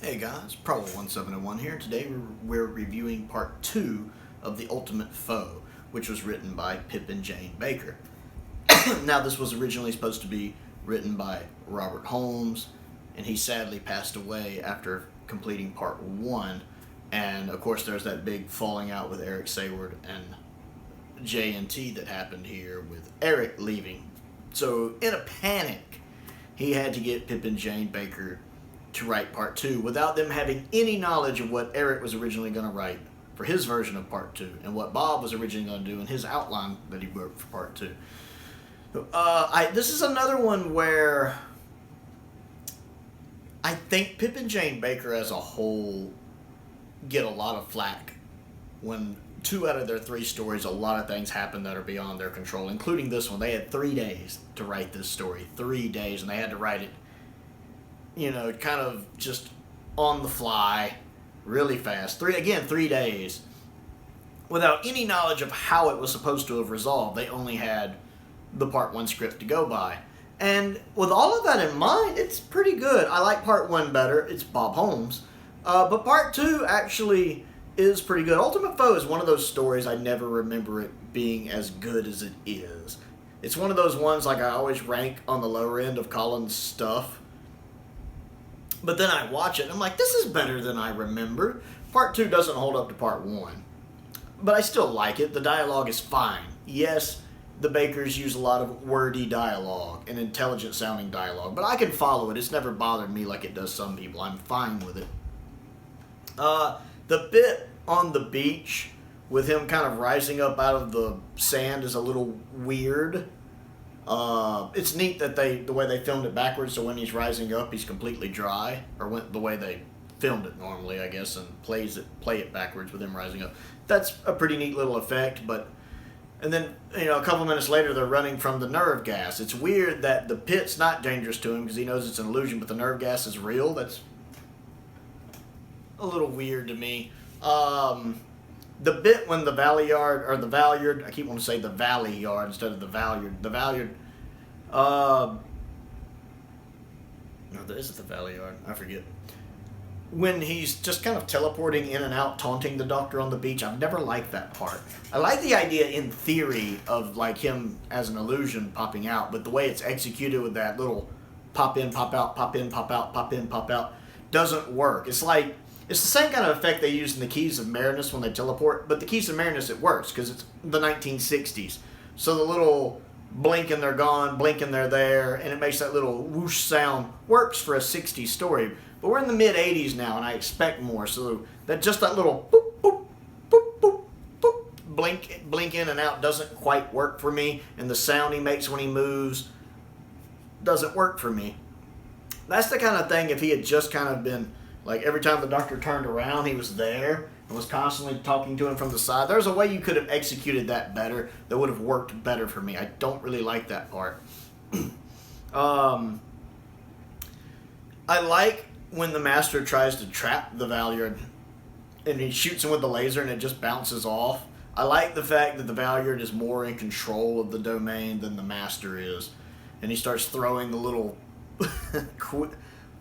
Hey guys, Prowl 1701 here. Today we're reviewing part 2 of The Ultimate Foe, which was written by Pip and Jane Baker. Now this was originally supposed to be written by Robert Holmes, and he sadly passed away after completing part 1. And of course there's that big falling out with Eric Sayward and J&T that happened here with Eric leaving. So in a panic, he had to get Pip and Jane Baker to write part 2 without them having any knowledge of what Eric was originally going to write for his version of part 2 and what Bob was originally going to do in his outline that he wrote for part 2. This is another one where I think Pip and Jane Baker as a whole get a lot of flack when 2 out of their 3 stories, a lot of things happen that are beyond their control, including this one. They had 3 days to write this story, 3 days, and they had to write it, kind of just on the fly, really fast. 3 days, without any knowledge of how it was supposed to have resolved. They only had the part 1 script to go by. And with all of that in mind, it's pretty good. I like part 1 better. It's Bob Holmes. But part 2 actually is pretty good. Ultimate Foe is one of those stories I never remember it being as good as it is. It's one of those ones like I always rank on the lower end of Colin's stuff. But then I watch it and I'm like, this is better than I remember. Part 2 doesn't hold up to part 1. But I still like it. The dialogue is fine. Yes, the Bakers use a lot of wordy dialogue and intelligent sounding dialogue. But I can follow it. It's never bothered me like it does some people. I'm fine with it. The bit on the beach with him kind of rising up out of the sand is a little weird. It's neat that the way they filmed it backwards, so when he's rising up, he's completely dry, or the way they filmed it normally, I guess, and play it backwards with him rising up. That's a pretty neat little effect. And then a couple minutes later, they're running from the nerve gas. It's weird that the pit's not dangerous to him because he knows it's an illusion, but the nerve gas is real. That's a little weird to me. The bit when the Valyard, I keep wanting to say the Valley Yard instead of the Valyard, no, is it the Valyard? I forget. When he's just kind of teleporting in and out, taunting the doctor on the beach, I've never liked that part. I like the idea in theory of like him as an illusion popping out, but the way it's executed with that little pop in, pop out, pop in, pop out, pop in, pop out, doesn't work. It's the same kind of effect they use in the Keys of Marinus when they teleport, but the Keys of Marinus, it works because it's the 1960s. So the little blink and they're gone, blink and they're there, and it makes that little whoosh sound. Works for a 60s story. But we're in the mid-80s now, and I expect more. So that little boop, boop, boop, boop, boop, blink in and out doesn't quite work for me, and the sound he makes when he moves doesn't work for me. That's the kind of thing if he had just kind of been, like every time the doctor turned around, he was there and was constantly talking to him from the side. There's a way you could have executed that better that would have worked better for me. I don't really like that part. I like when the Master tries to trap the Valyard and he shoots him with the laser and it just bounces off. I like the fact that the Valyard is more in control of the domain than the Master is. And he starts throwing the little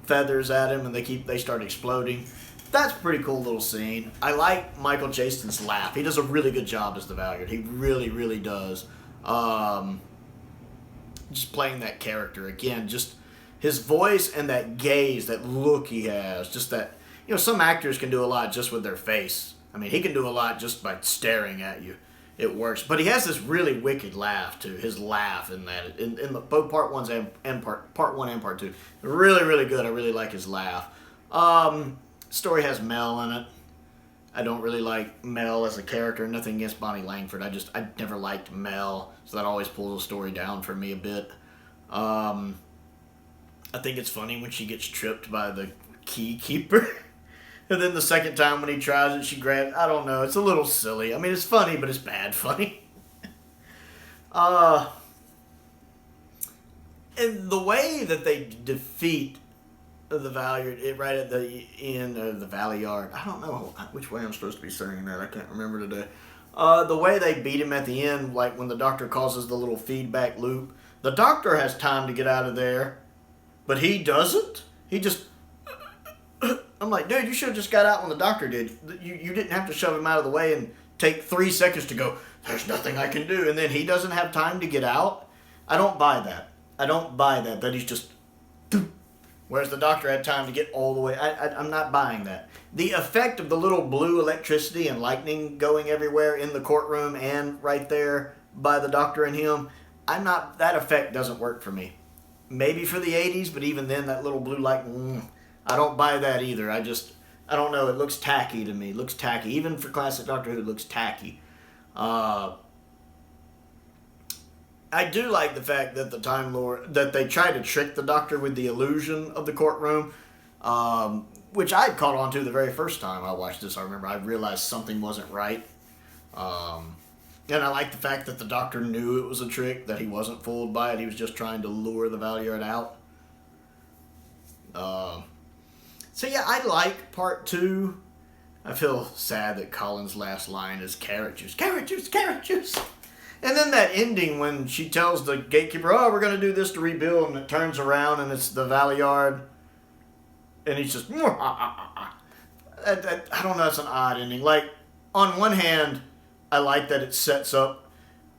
feathers at him and they start exploding. That's a pretty cool little scene. I like Michael Jason's laugh. He does a really good job as the Valyard. He really, really does. Just playing that character again, just his voice and that gaze, that look he has, just that, some actors can do a lot just with their face. I mean, he can do a lot just by staring at you. It works. But he has this really wicked laugh, too. His laugh in that, in both part 1 and part 2. Really, really good. I really like his laugh. Story has Mel in it. I don't really like Mel as a character. Nothing against Bonnie Langford. I never liked Mel, so that always pulls the story down for me a bit. I think it's funny when she gets tripped by the key keeper. And then the second time when he tries it, she grabs... I don't know. It's a little silly. I mean, it's funny, but it's bad funny. And the way that they defeat the Valyard, right at the end of the Valyard... I don't know which way I'm supposed to be saying that. I can't remember today. The way they beat him at the end, like when the doctor causes the little feedback loop. The doctor has time to get out of there, but he doesn't. He just... I'm like, dude, you should have just got out when the doctor did. You didn't have to shove him out of the way and take 3 seconds to go, there's nothing I can do. And then he doesn't have time to get out. I don't buy that. I don't buy that. That he's just... Whereas the doctor had time to get all the way. I'm not buying that. The effect of the little blue electricity and lightning going everywhere in the courtroom and right there by the doctor and him, that effect doesn't work for me. Maybe for the 80s, but even then, that little blue light, I don't buy that either. I don't know. It looks tacky to me. It looks tacky. Even for classic Doctor Who, it looks tacky. I do like the fact that the Time Lord, that they try to trick the Doctor with the illusion of the courtroom, which I caught on to the very first time I watched this. I remember I realized something wasn't right. And I like the fact that the Doctor knew it was a trick, that he wasn't fooled by it. He was just trying to lure the Valyard out. So yeah, I like part 2. I feel sad that Colin's last line is carrot juice, carrot juice, carrot juice. And then that ending when she tells the gatekeeper, oh, we're going to do this to rebuild, and it turns around and it's the Valyard. And he's just, I don't know, it's an odd ending. Like, on one hand, I like that it sets up,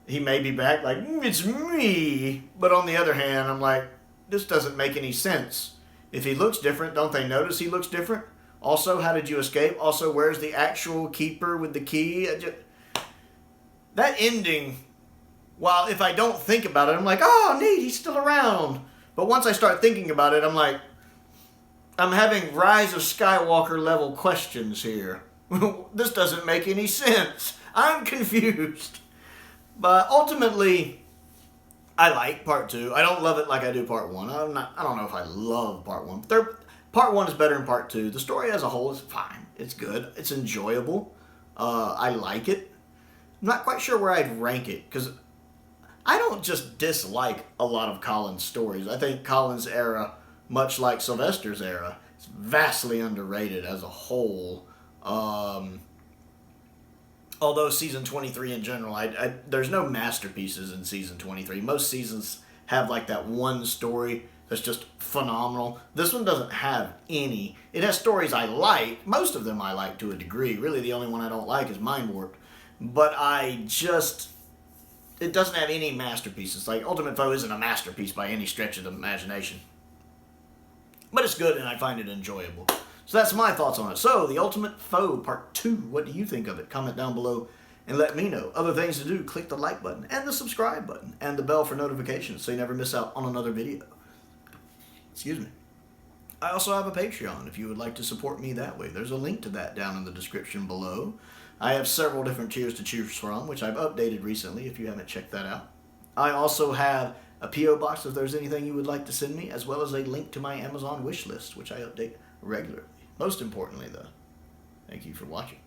he may be back, like, it's me. But on the other hand, I'm like, this doesn't make any sense. If he looks different, don't they notice he looks different? Also, how did you escape? Also, where's the actual keeper with the key? That ending, while if I don't think about it, I'm like, oh, neat, he's still around. But once I start thinking about it, I'm like, I'm having Rise of Skywalker level questions here. This doesn't make any sense. I'm confused. But ultimately, I like part 2. I don't love it like I do part 1. I don't know if I love part 1. Part 1 is better than part 2. The story as a whole is fine. It's good. It's enjoyable. I like it. I'm not quite sure where I'd rank it, because I don't just dislike a lot of Colin's stories. I think Colin's era, much like Sylvester's era, is vastly underrated as a whole. Although season 23 in general, there's no masterpieces in season 23. Most seasons have like that one story that's just phenomenal. This one doesn't have any. It has stories I like. Most of them I like to a degree. Really, the only one I don't like is Mind Warped. But it doesn't have any masterpieces. Like, Ultimate Foe isn't a masterpiece by any stretch of the imagination. But it's good and I find it enjoyable. So that's my thoughts on it. So, The Ultimate Foe Part 2. What do you think of it? Comment down below and let me know. Other things to do, click the like button and the subscribe button and the bell for notifications so you never miss out on another video. Excuse me. I also have a Patreon if you would like to support me that way. There's a link to that down in the description below. I have several different tiers to choose from, which I've updated recently if you haven't checked that out. I also have a P.O. box if there's anything you would like to send me, as well as a link to my Amazon wish list, which I update regularly. Most importantly, though, thank you for watching.